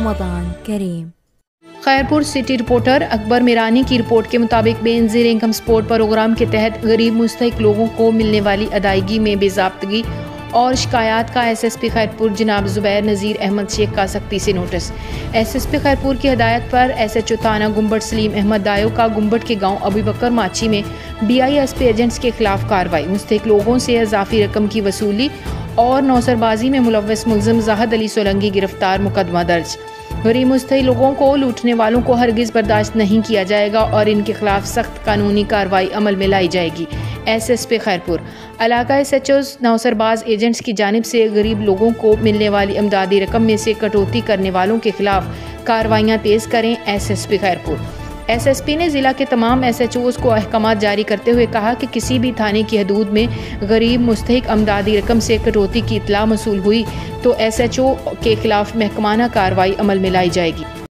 रमज़ान करीम। Khairpur city reporter Akbar Mirani की report के मुताबिक बेनज़ीर इनकम सपोर्ट प्रोग्राम के तहत गरीब मुस्तहिक लोगों को मिलने वाली अदायगी में बेज़ाब्तगी और शिकायत का SSP खैरपुर जनाब ज़ुबैर नज़ीर अहमद शेख का सख्ती से नोटिस। SSP खैरपुर की हदायत पर SHO थाना गुम्बट सलीम अहमद दायो का गुम्बट के गांव अबू बकर माची में BISP एजेंट्स के खिलाफ कार्रवाई, मुस्तहिक लोगों से इजाफी रकम की वसूली और नौसरबाजी में मुलव्वस मुल्ज़िम ज़ाहिद अली सोलंकी गिरफ्तार, मुकदमा दर्ज। गरीब मुस्तहिक लोगों को लूटने वालों को हरगिज़ बर्दाश्त नहीं किया जाएगा और इनके खिलाफ सख्त कानूनी कार्रवाई अमल में लाई जाएगी। SSP खैरपुर इलाका SHOs नौसरबाज एजेंट्स की जानिब से गरीब लोगों को मिलने वाली इमदादी रकम में से कटौती करने वालों के खिलाफ कार्रवाइयाँ तेज़ करें। SSP खैरपुर SSP ने ज़िला के तमाम SHOs को अहकामात जारी करते हुए कहा कि किसी भी थाने की हदूद में गरीब मुस्तहिक अमदादी रकम से कटौती की इत्तला मसूल हुई तो SHO के खिलाफ महकमाना कार्रवाई अमल में लाई जाएगी।